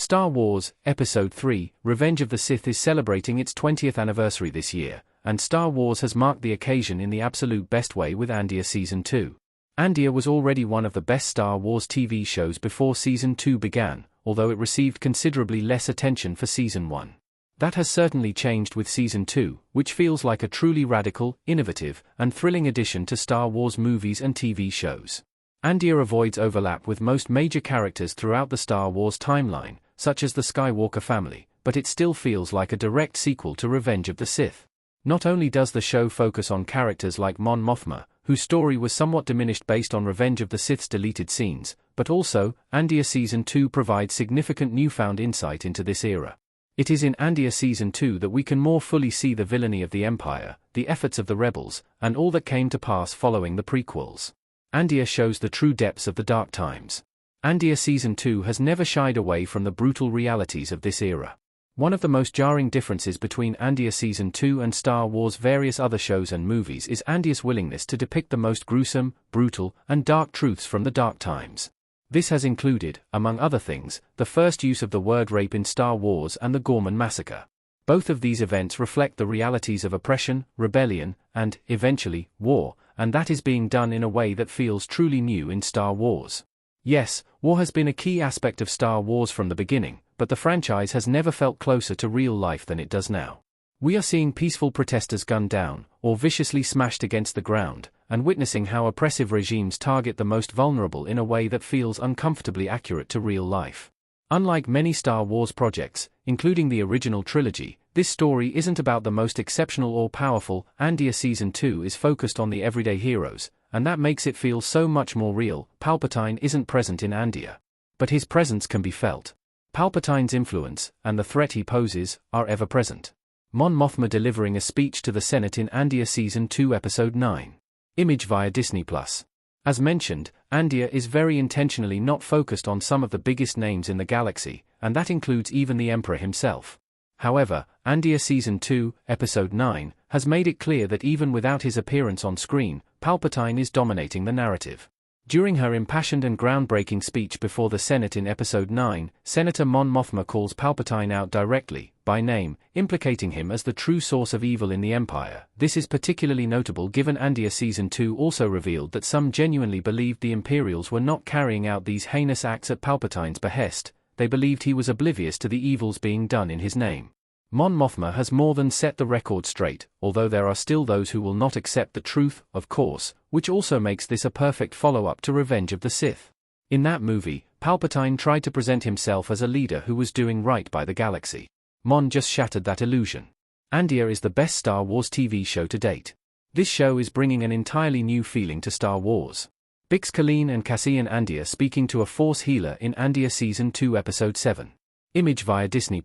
Star Wars, Episode 3, Revenge of the Sith is celebrating its 20th anniversary this year, and Star Wars has marked the occasion in the absolute best way with Andor Season 2. Andor was already one of the best Star Wars TV shows before Season 2 began, although it received considerably less attention for Season 1. That has certainly changed with Season 2, which feels like a truly radical, innovative, and thrilling addition to Star Wars movies and TV shows. Andor avoids overlap with most major characters throughout the Star Wars timeline, such as the Skywalker family, but it still feels like a direct sequel to Revenge of the Sith. Not only does the show focus on characters like Mon Mothma, whose story was somewhat diminished based on Revenge of the Sith's deleted scenes, but also, Andor Season 2 provides significant newfound insight into this era. It is in Andor Season 2 that we can more fully see the villainy of the Empire, the efforts of the rebels, and all that came to pass following the prequels. Andor shows the true depths of the dark times. Andor Season 2 has never shied away from the brutal realities of this era. One of the most jarring differences between Andor Season 2 and Star Wars' various other shows and movies is Andor's willingness to depict the most gruesome, brutal, and dark truths from the dark times. This has included, among other things, the first use of the word rape in Star Wars and the Gorman Massacre. Both of these events reflect the realities of oppression, rebellion, and, eventually, war, and that is being done in a way that feels truly new in Star Wars. Yes, war has been a key aspect of Star Wars from the beginning, but the franchise has never felt closer to real life than it does now. We are seeing peaceful protesters gunned down, or viciously smashed against the ground, and witnessing how oppressive regimes target the most vulnerable in a way that feels uncomfortably accurate to real life. Unlike many Star Wars projects, including the original trilogy, this story isn't about the most exceptional or powerful. Andor Season 2 is focused on the everyday heroes, and that makes it feel so much more real. Palpatine isn't present in Andor, but his presence can be felt. Palpatine's influence, and the threat he poses, are ever present. Mon Mothma delivering a speech to the Senate in Andor Season 2 Episode 9. Image via Disney+. As mentioned, Andor is very intentionally not focused on some of the biggest names in the galaxy, and that includes even the Emperor himself. However, Andor Season 2, Episode 9, has made it clear that even without his appearance on screen, Palpatine is dominating the narrative. During her impassioned and groundbreaking speech before the Senate in Episode 9, Senator Mon Mothma calls Palpatine out directly, by name, implicating him as the true source of evil in the Empire. This is particularly notable given Andor Season 2 also revealed that some genuinely believed the Imperials were not carrying out these heinous acts at Palpatine's behest. They believed he was oblivious to the evils being done in his name. Mon Mothma has more than set the record straight, although there are still those who will not accept the truth, of course, which also makes this a perfect follow-up to Revenge of the Sith. In that movie, Palpatine tried to present himself as a leader who was doing right by the galaxy. Mon just shattered that illusion. Andor is the best Star Wars TV show to date. This show is bringing an entirely new feeling to Star Wars. Bix Caleen and Cassian Andor speaking to a Force healer in Andor Season 2 Episode 7. Image via Disney+.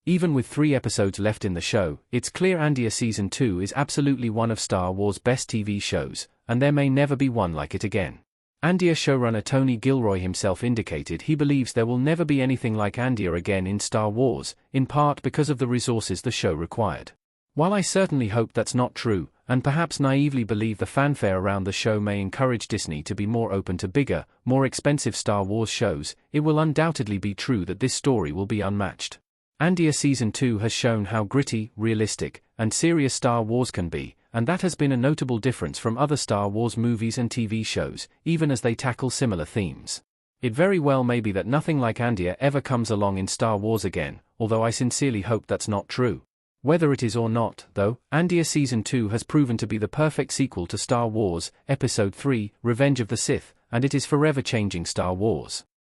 Even with 3 episodes left in the show, it's clear Andor Season 2 is absolutely one of Star Wars' best TV shows, and there may never be one like it again. Andor showrunner Tony Gilroy himself indicated he believes there will never be anything like Andor again in Star Wars, in part because of the resources the show required. While I certainly hope that's not true, and perhaps naively believe the fanfare around the show may encourage Disney to be more open to bigger, more expensive Star Wars shows, it will undoubtedly be true that this story will be unmatched. Andor Season 2 has shown how gritty, realistic, and serious Star Wars can be, and that has been a notable difference from other Star Wars movies and TV shows, even as they tackle similar themes. It very well may be that nothing like Andor ever comes along in Star Wars again, although I sincerely hope that's not true. Whether it is or not, though, Andor Season 2 has proven to be the perfect sequel to Star Wars, Episode 3, Revenge of the Sith, and it is forever changing Star Wars.